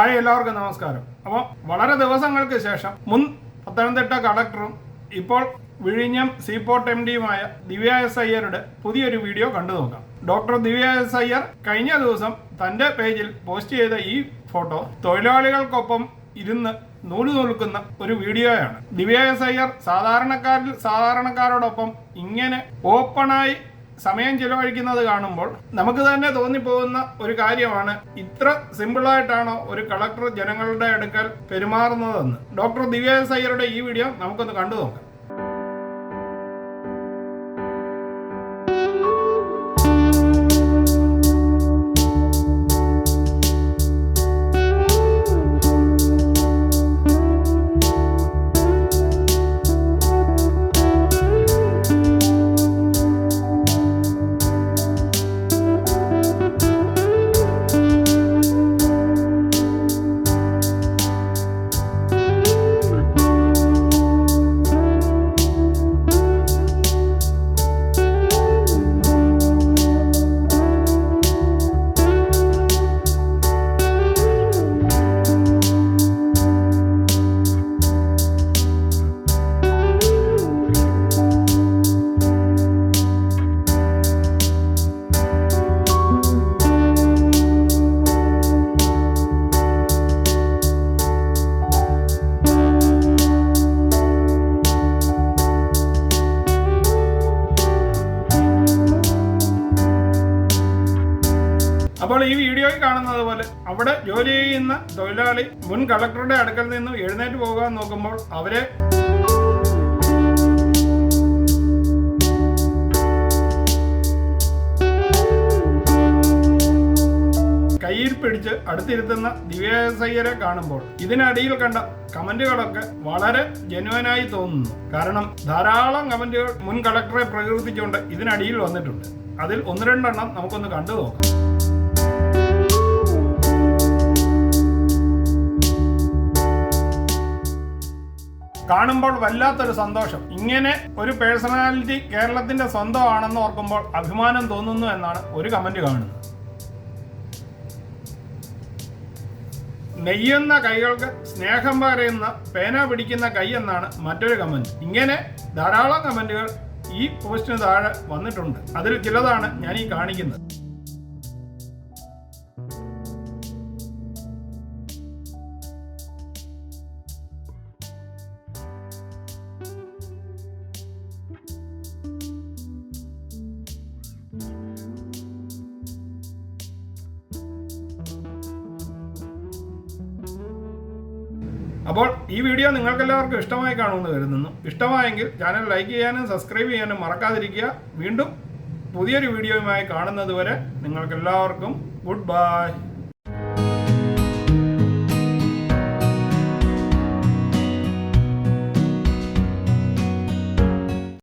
Hi, എല്ലാവർക്കും നമസ്കാരം. അപ്പോൾ വളരെ ദിവസങ്ങൾക്ക് ശേഷം മുൻ പത്തനംതിട്ട കളക്ടറും ഇപ്പോൾ വിഴിഞ്ഞം സീപോർട്ട് MDയുമായ ദിവ്യ എസ് അയ്യരുടെ പുതിയൊരു വീഡിയോ കണ്ടു നോക്കാം. ഡോക്ടർ ദിവ്യ എസ് അയ്യർ കഴിഞ്ഞ ദിവസം തൻ്റെ പേജിൽ പോസ്റ്റ് ചെയ്ത ഈ ഫോട്ടോ തൊഴിലാളികൾക്കൊപ്പം ഇരുന്ന് നൂല് നൂൽക്കുന്ന ഒരു വീഡിയോയാണ്. ദിവ്യ എസ് അയ്യർ സാധാരണക്കാരോടൊപ്പം ഇങ്ങനെ ഓപ്പണായി സമയം ചിലവഴിക്കുന്നത് കാണുമ്പോൾ നമുക്ക് തന്നെ തോന്നിപ്പോകുന്ന ഒരു കാര്യമാണ്, ഇത്ര സിമ്പിളായിട്ടാണോ ഒരു കളക്ടർ ജനങ്ങളുടെ അടുക്കൽ പെരുമാറുന്നതെന്ന്. ഡോക്ടർ ദിവ്യ എസ് അയ്യരുടെ ഈ വീഡിയോ നമുക്കൊന്ന് കണ്ടു നോക്കാം. അപ്പോൾ ഈ വീഡിയോയിൽ കാണുന്നത് പോലെ അവിടെ ജോലി ചെയ്യുന്ന തൊഴിലാളി മുൻ കളക്ടറുടെ അടുക്കൽ നിന്നും എഴുന്നേറ്റ് പോകാൻ നോക്കുമ്പോൾ അവരെ കയ്യിൽ പിടിച്ച് അടുത്തിരുത്തുന്ന ദിവ്യ എസ് അയ്യരെ കാണുമ്പോൾ ഇതിനടിയിൽ കണ്ട കമന്റുകളൊക്കെ വളരെ ജെന്യുവനായി തോന്നുന്നു. കാരണം ധാരാളം കമന്റുകൾ മുൻ കളക്ടറെ പ്രകീർത്തിച്ചുകൊണ്ട് ഇതിനടിയിൽ വന്നിട്ടുണ്ട്. അതിൽ ഒന്ന് രണ്ടെണ്ണം നമുക്കൊന്ന് കണ്ടു നോക്കാം. കാണുമ്പോൾ വല്ലാത്തൊരു സന്തോഷം. ഇങ്ങനെ ഒരു പേഴ്സണാലിറ്റി കേരളത്തിന്റെ സ്വന്തമാണെന്ന് ഓർക്കുമ്പോൾ അഭിമാനം തോന്നുന്നു എന്നാണ് ഒരു കമന്റ് കാണുന്നത്. നെയ്യുന്ന കൈകൾക്ക് സ്നേഹം പകരുന്ന പേന പിടിക്കുന്ന കൈ എന്നാണ് മറ്റൊരു കമന്റ്. ഇങ്ങനെ ധാരാളം കമന്റുകൾ ഈ പോസ്റ്റിന് താഴെ വന്നിട്ടുണ്ട്. അതിൽ ചിലതാണ് ഞാൻ ഈ കാണിക്കുന്നത്. അപ്പോൾ ഈ വീഡിയോ നിങ്ങൾക്കെല്ലാവർക്കും ഇഷ്ടമായി കാണുമെന്ന് കരുതുന്നു. ഇഷ്ടമായെങ്കിൽ ചാനൽ ലൈക്ക് ചെയ്യാനും സബ്സ്ക്രൈബ് ചെയ്യാനും മറക്കാതിരിക്കുക. വീണ്ടും പുതിയൊരു വീഡിയോയുമായി കാണുന്നത് വരെ നിങ്ങൾക്കെല്ലാവർക്കും ഗുഡ് ബൈ.